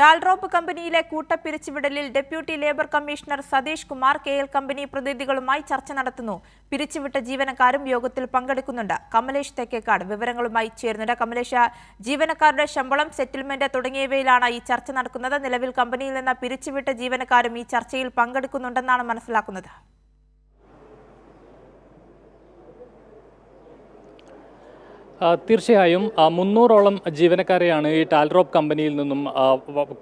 ടാൽറോപ്പ് കമ്പനിയിലെ കൂട്ടപ്പിരിച്ചുവിടലിൽ deputy labour commissioner Satheesh Kumar K L കമ്പനി പ്രതിനിധികളുമായി ചർച്ച നടത്തുന്നു. പിരിച്ചുവിട്ട ജീവനക്കാരും യോഗത്തിൽ പങ്കെടുക്കുന്നുണ്ട്. കമലേഷ് തെക്കേക്കാട് വിവരങ്ങളുമായി ചേരുന്നുണ്ട്. കമലേഷ്, ജീവനക്കാരുടെ ശമ്പളം, സെറ്റിൽമെന്റ് തുടങ്ങിയവയിലാണ് ഈ ചർച്ച നടക്കുന്നത്. നിലവിൽ കമ്പനിയിൽ നിന്ന് പിരിച്ചുവിട്ട ജീവനക്കാരും ഈ ചർച്ചയിൽ പങ്കെടുക്കുന്നുണ്ടെന്നാണ് മനസ്സിലാക്കുന്നത്. തീർച്ചയായും 300ഓളം ജീവനക്കാരെയാണ് ഈ ടാൽറോപ്പ് കമ്പനിയിൽ നിന്നും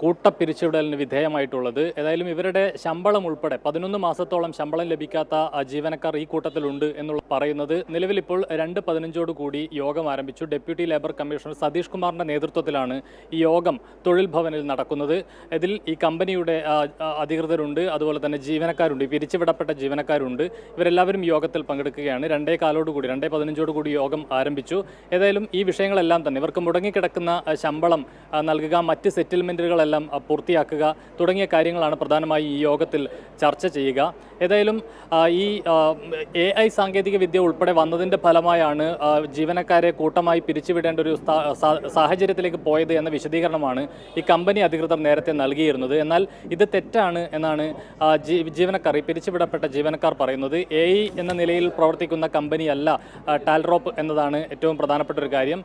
കൂട്ടപ്പിരിച്ചുവിടലിന് വിധേയമായിട്ടുള്ളത്. ഏതായാലും ഇവരുടെ ശമ്പളം ഉൾപ്പെടെ 11 മാസത്തോളം ശമ്പളം ലഭിക്കാത്ത ജീവനക്കാർ ഈ കൂട്ടത്തിലുണ്ട് എന്നുള്ള പറയുന്നത്. നിലവിൽ ഇപ്പോൾ 2:15 കൂടി യോഗം ആരംഭിച്ചു. ഡെപ്യൂട്ടി ലേബർ കമ്മീഷണർ സതീഷ് കുമാറിന്റെ നേതൃത്വത്തിലാണ് ഈ യോഗം തൊഴിൽ ഭവനിൽ നടക്കുന്നത്. ഇതിൽ ഈ കമ്പനിയുടെ അധികൃതരുണ്ട്, അതുപോലെ തന്നെ ജീവനക്കാരുണ്ട്, പിരിച്ചുവിടപ്പെട്ട ജീവനക്കാരുണ്ട്. ഇവരെല്ലാവരും യോഗത്തിൽ പങ്കെടുക്കുകയാണ്. 2:15 കൂടി യോഗം ആരംഭിച്ചു. ഏതായാലും ഈ വിഷയങ്ങളെല്ലാം തന്നെ ഇവർക്ക് മുടങ്ങിക്കിടക്കുന്ന ശമ്പളം നൽകുക, മറ്റ് സെറ്റിൽമെൻറ്റുകളെല്ലാം പൂർത്തിയാക്കുക തുടങ്ങിയ കാര്യങ്ങളാണ് പ്രധാനമായി ഈ യോഗത്തിൽ ചർച്ച ചെയ്യുക. ഏതായാലും ഈ AI സാങ്കേതിക വിദ്യ ഉൾപ്പെടെ വന്നതിൻ്റെ ഫലമായാണ് ജീവനക്കാരെ കൂട്ടമായി പിരിച്ചുവിടേണ്ട ഒരു സാഹചര്യത്തിലേക്ക് പോയത് എന്ന വിശദീകരണമാണ് ഈ കമ്പനി അധികൃതർ നേരത്തെ നൽകിയിരുന്നത്. എന്നാൽ ഇത് തെറ്റാണ് എന്നാണ് ജീവനക്കാർ, ഈ പിരിച്ചുവിടപ്പെട്ട ജീവനക്കാർ പറയുന്നത്. AI എന്ന നിലയിൽ പ്രവർത്തിക്കുന്ന കമ്പനിയല്ല ടാൽറോപ്പ് എന്നതാണ് ഏറ്റവും പ്രധാനപ്പെട്ട ഒരു കാര്യം.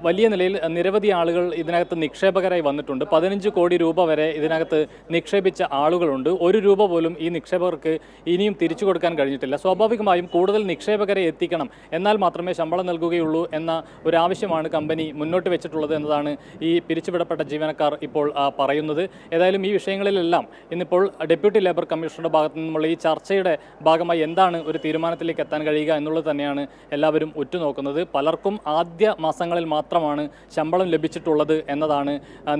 വലിയ നിലയിൽ നിരവധി ആളുകൾ ഇതിനകത്ത് നിക്ഷേപകരായി വന്നിട്ടുണ്ട്. 15 കോടി രൂപ വരെ ഇതിനകത്ത് നിക്ഷേപിച്ച ആളുകളുണ്ട്. 1 രൂപ പോലും ഈ നിക്ഷേപകർക്ക് ഇനിയും തിരിച്ചു കൊടുക്കാൻ കഴിഞ്ഞിട്ടില്ല. സ്വാഭാവികമായും കൂടുതൽ നിക്ഷേപകരെ എത്തിക്കണം, എന്നാൽ മാത്രമേ ശമ്പളം നൽകുകയുള്ളൂ എന്ന ഒരു ആവശ്യമാണ് കമ്പനി മുന്നോട്ട് വെച്ചിട്ടുള്ളത് എന്നതാണ് ഈ പിരിച്ചുവിടപ്പെട്ട ജീവനക്കാർ ഇപ്പോൾ പറയുന്നത്. ഏതായാലും ഈ വിഷയങ്ങളിലെല്ലാം ഇന്നിപ്പോൾ ഡെപ്യൂട്ടി ലേബർ കമ്മീഷണറുടെ ഭാഗത്തു നിന്നുള്ള ഈ ചർച്ചയുടെ ഭാഗമായി എന്താണ് ഒരു തീരുമാനത്തിലേക്ക് എത്താൻ കഴിയുക എന്നുള്ളത് തന്നെയാണ് എല്ലാവരും ഉറ്റുനോക്കുന്നത്. പലർക്കും ആദ്യ മാസങ്ങളിൽ മാത്രമാണ് ശമ്പളം ലഭിച്ചിട്ടുള്ളത് എന്നതാണ്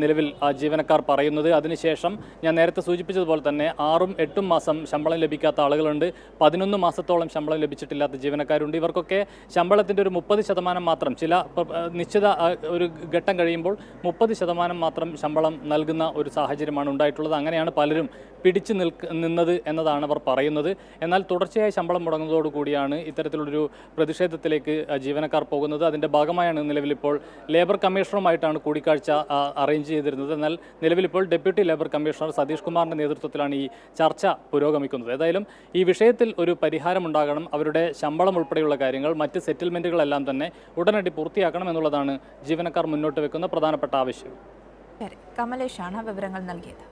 നിലവിൽ ജീവനക്കാർ പറയുന്നത്. അതിനുശേഷം ഞാൻ നേരത്തെ സൂചിപ്പിച്ചതുപോലെ തന്നെ 6-8 മാസം ശമ്പളം ലഭിക്കാത്ത ആളുകളുണ്ട്. 11 മാസത്തോളം ശമ്പളം ലഭിച്ചിട്ടില്ലാത്ത ജീവനക്കാരുണ്ട്. ഇവർക്കൊക്കെ ശമ്പളത്തിൻ്റെ ഒരു 30% മാത്രം, ചില നിശ്ചിത ഒരു ഘട്ടം കഴിയുമ്പോൾ 30% മാത്രം ശമ്പളം നൽകുന്ന ഒരു സാഹചര്യമാണ് ഉണ്ടായിട്ടുള്ളത്. അങ്ങനെയാണ് പലരും പിടിച്ചു നിന്നത് എന്നതാണ് അവർ പറയുന്നത്. എന്നാൽ തുടർച്ചയായി ശമ്പളം മുടങ്ങുന്നതോടുകൂടിയാണ് ഇത്തരത്തിലുള്ളൊരു പ്രതിഷേധത്തിലേക്ക് ജീവനക്കാർ പോകുന്നത്. അതിൻ്റെ ഭാഗമായാണ് നിലവിലിപ്പോൾ ലേബർ കമ്മീഷണറുമായിട്ടാണ് കൂടിക്കാഴ്ച അറേഞ്ച് ചെയ്തിരുന്നത്. എന്നാൽ നിലവിലിപ്പോൾ ഡെപ്യൂട്ടി ലേബർ കമ്മീഷണർ സതീഷ് കുമാറിൻ്റെ നേതൃത്വത്തിലാണ് ഈ ചർച്ച പുരോഗമിക്കുന്നത്. ഏതായാലും ഈ വിഷയത്തിൽ ഒരു പരിഹാരമുണ്ടാകണം. അവരുടെ ശമ്പളം ഉൾപ്പെടെയുള്ള കാര്യങ്ങൾ, മറ്റ് സെറ്റിൽമെൻറ്റുകളെല്ലാം തന്നെ ഉടനടി പൂർത്തിയാക്കണം എന്നുള്ളതാണ് ജീവനക്കാർ മുന്നോട്ട് വെക്കുന്ന പ്രധാനപ്പെട്ട ആവശ്യം. കമലേഷാണ് വിവരങ്ങൾ നൽകിയത്.